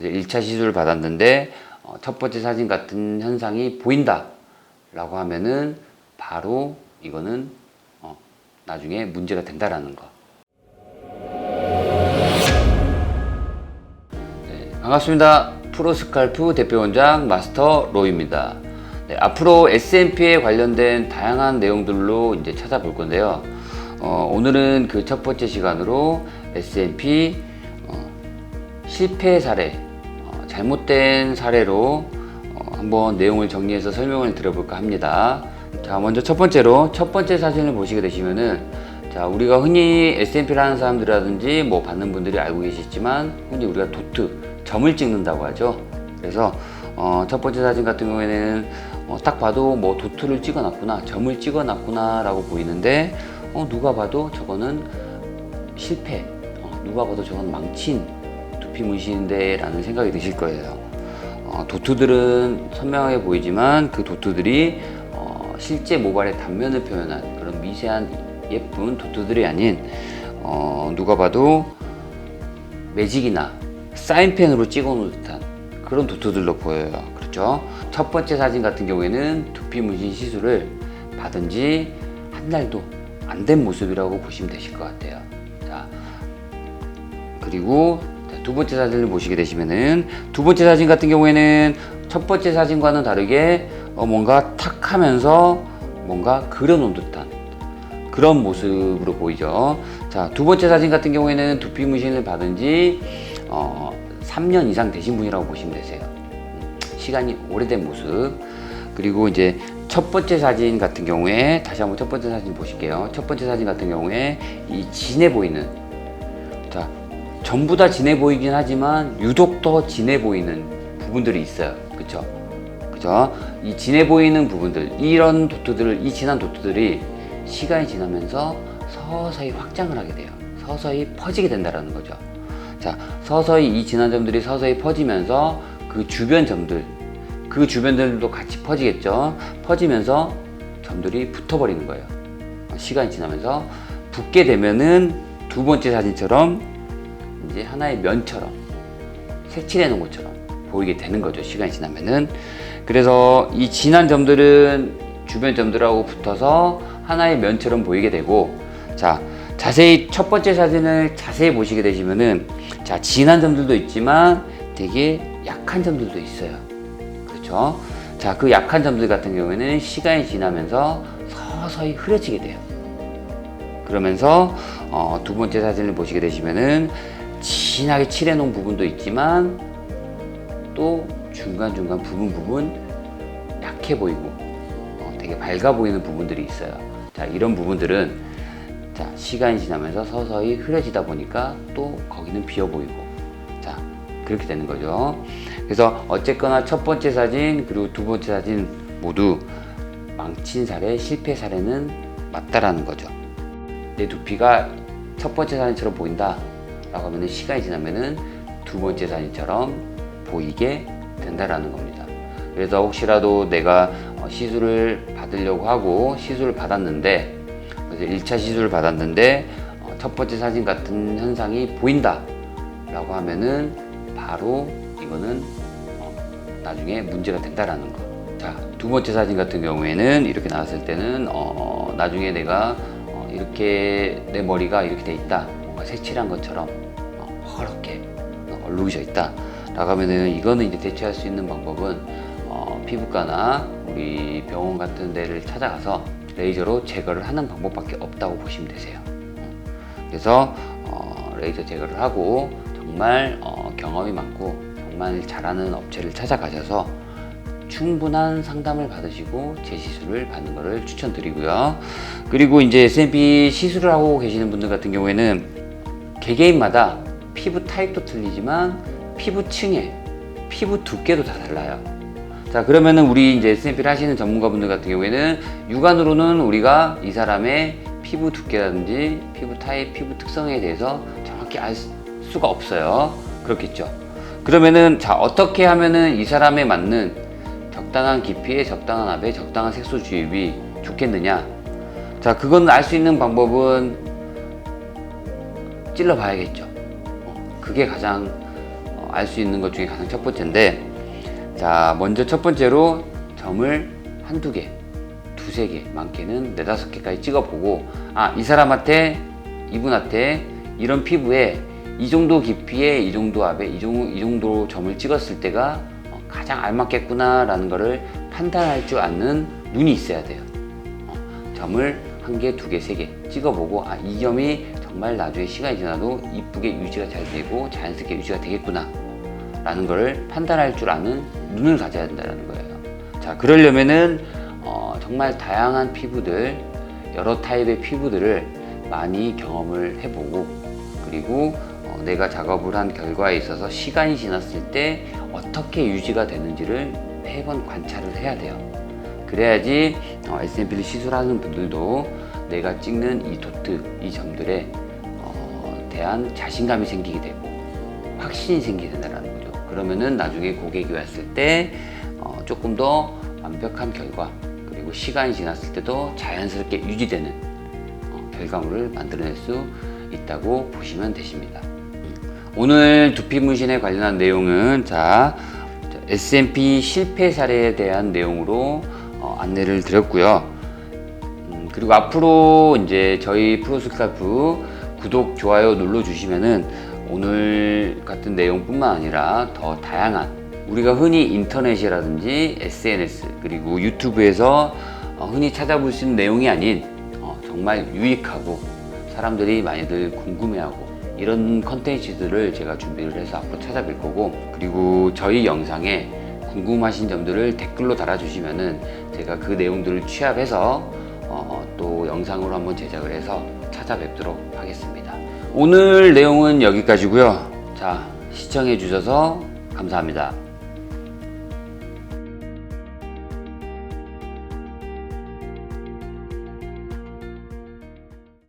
이제 1차 시술을 받았는데 첫 번째 사진 같은 현상이 보인다 라고 하면은 바로 이거는 나중에 문제가 된다라는 거. 네, 반갑습니다. 프로스칼프 대표원장 마스터 로이입니다. 네, 앞으로 S&P에 관련된 다양한 내용들로 이제 찾아볼 건데요. 오늘은 그 첫 번째 시간으로 S&P 실패 사례, 잘못된 사례로 한번 내용을 정리해서 설명을 드려볼까 합니다. 자, 먼저 첫 번째로 첫 번째 사진을 보시게 되시면은, 자, 우리가 흔히 S&P를 하는 사람들이라든지 뭐 받는 분들이 알고 계시지만 흔히 우리가 도트, 점을 찍는다고 하죠. 그래서 첫 번째 사진 같은 경우에는 딱 봐도 뭐 도트를 찍어놨구나, 점을 찍어놨구나 라고 보이는데, 누가 봐도 저거는 실패, 누가 봐도 저건 망친 두피 문신인데 라는 생각이 드실 거예요. 도트들은 선명하게 보이지만 그 도트들이 실제 모발의 단면을 표현한 그런 미세한 예쁜 도트들이 아닌 누가 봐도 매직이나 사인펜으로 찍어놓은 듯한 그런 도트들로 보여요. 그렇죠? 첫 번째 사진 같은 경우에는 두피 문신 시술을 받은 지 한 달도 안 된 모습이라고 보시면 되실 것 같아요. 자, 그리고 두 번째 사진을 보시게 되시면은, 두 번째 사진 같은 경우에는 첫 번째 사진과는 다르게 뭔가 탁 하면서 뭔가 그려놓은 듯한 그런 모습으로 보이죠. 자, 두 번째 사진 같은 경우에는 두피 문신을 받은 지 3년 이상 되신 분이라고 보시면 되세요. 시간이 오래된 모습. 그리고 이제 첫 번째 사진 같은 경우에, 다시 한번 첫 번째 사진 보실게요. 첫 번째 사진 같은 경우에 이 진해 보이는, 자, 전부 다 진해 보이긴 하지만 유독 더 진해 보이는 부분들이 있어요. 그쵸? 그죠? 이 진해 보이는 부분들, 이런 도트들을, 이 진한 도트들이 시간이 지나면서 서서히 확장을 하게 돼요. 서서히 퍼지게 된다라는 거죠. 자, 서서히 이 진한 점들이 서서히 퍼지면서 그 주변 점들, 그 주변들도 같이 퍼지겠죠. 퍼지면서 점들이 붙어버리는 거예요. 시간이 지나면서 붙게 되면은 두 번째 사진처럼 이제 하나의 면처럼, 색칠해 놓은 것처럼 보이게 되는 거죠. 시간이 지나면은. 그래서 이 진한 점들은 주변 점들하고 붙어서 하나의 면처럼 보이게 되고, 자, 자세히 첫 번째 사진을 자세히 보시게 되시면은, 자, 진한 점들도 있지만 되게 약한 점들도 있어요. 그렇죠? 자, 그 약한 점들 같은 경우에는 시간이 지나면서 서서히 흐려지게 돼요. 그러면서 두 번째 사진을 보시게 되시면은 진하게 칠해 놓은 부분도 있지만 또 중간중간 부분 약해 보이고 되게 밝아 보이는 부분들이 있어요. 자, 이런 부분들은, 자, 시간이 지나면서 서서히 흐려지다 보니까 또 거기는 비어 보이고, 자, 그렇게 되는 거죠. 그래서 어쨌거나 첫 번째 사진 그리고 두 번째 사진 모두 망친 사례, 실패 사례는 맞다라는 거죠. 내 두피가 첫 번째 사진처럼 보인다 라고 하면 시간이 지나면은 두 번째 사진처럼 보이게 된다라는 겁니다. 그래서 혹시라도 내가 시술을 받으려고 하고 시술을 받았는데, 그래서 1차 시술을 받았는데 첫 번째 사진 같은 현상이 보인다 라고 하면은 바로 이거는 나중에 문제가 된다라는 거. 자, 두 번째 사진 같은 경우에는 이렇게 나왔을 때는 나중에 내가 이렇게 내 머리가 이렇게 돼 있다, 뭔가 색칠한 것처럼 허렇게 얼룩이져 있다 라고 하면은, 이거는 이제 대체할 수 있는 방법은 피부과나 우리 병원 같은 데를 찾아가서 레이저로 제거를 하는 방법밖에 없다고 보시면 되세요. 그래서 레이저 제거를 하고 정말 경험이 많고 정말 잘하는 업체를 찾아가셔서 충분한 상담을 받으시고 재시술을 받는 것을 추천드리고요. 그리고 이제 S&P 시술을 하고 계시는 분들 같은 경우에는 개개인마다 피부 타입도 틀리지만 피부층에 피부 두께도 다 달라요. 자, 그러면은 우리 이제 S&P를 하시는 전문가분들 같은 경우에는 육안으로는 우리가 이 사람의 피부 두께라든지 피부 타입, 피부 특성에 대해서 정확히 알 수가 없어요. 그렇겠죠? 그러면은, 자, 어떻게 하면은 이 사람에 맞는 적당한 깊이에 적당한 압에 적당한 색소 주입이 좋겠느냐? 자, 그건 알 수 있는 방법은 찔러 봐야겠죠. 그게 가장 알 수 있는 것 중에 가장 첫 번째인데, 자, 먼저 첫 번째로 점을 한두 개, 두세 개, 많게는 네다섯 개까지 찍어보고, 이 사람한테, 이분한테 이런 피부에 이 정도 깊이에 이 정도 압에 이 정도 점을 찍었을 때가 가장 알맞겠구나 라는 거를 판단할 줄 아는 눈이 있어야 돼요. 점을 한 개, 두 개, 세 개 찍어보고, 이 점이 정말 나중에 시간이 지나도 이쁘게 유지가 잘 되고 자연스럽게 유지가 되겠구나 라는 거를 판단할 줄 아는 눈을 가져야 된다는 거예요. 자, 그러려면은 정말 다양한 피부들, 여러 타입의 피부들을 많이 경험을 해보고, 그리고 내가 작업을 한 결과에 있어서 시간이 지났을 때 어떻게 유지가 되는지를 매번 관찰을 해야 돼요. 그래야지 SMP를 시술하는 분들도 내가 찍는 이 도트, 이 점들에 대한 자신감이 생기게 되고 확신이 생기게 된다는 거죠. 그러면은 나중에 고객이 왔을 때 조금 더 완벽한 결과, 그리고 시간이 지났을 때도 자연스럽게 유지되는 결과물을 만들어낼 수 있다고 보시면 되십니다. 오늘 두피 문신에 관련한 내용은 SMP 실패 사례에 대한 내용으로 안내를 드렸고요. 그리고 앞으로 이제 저희 프로스칼프 구독, 좋아요 눌러주시면은 오늘 같은 내용뿐만 아니라 더 다양한, 우리가 흔히 인터넷이라든지 SNS 그리고 유튜브에서 흔히 찾아볼 수 있는 내용이 아닌 정말 유익하고 사람들이 많이들 궁금해하고 이런 컨텐츠들을 제가 준비를 해서 앞으로 찾아뵐 거고, 그리고 저희 영상에 궁금하신 점들을 댓글로 달아주시면은 제가 그 내용들을 취합해서 또 영상으로 한번 제작을 해서 찾아뵙도록 하겠습니다. 오늘 내용은 여기까지고요. 자, 시청해 주셔서 감사합니다.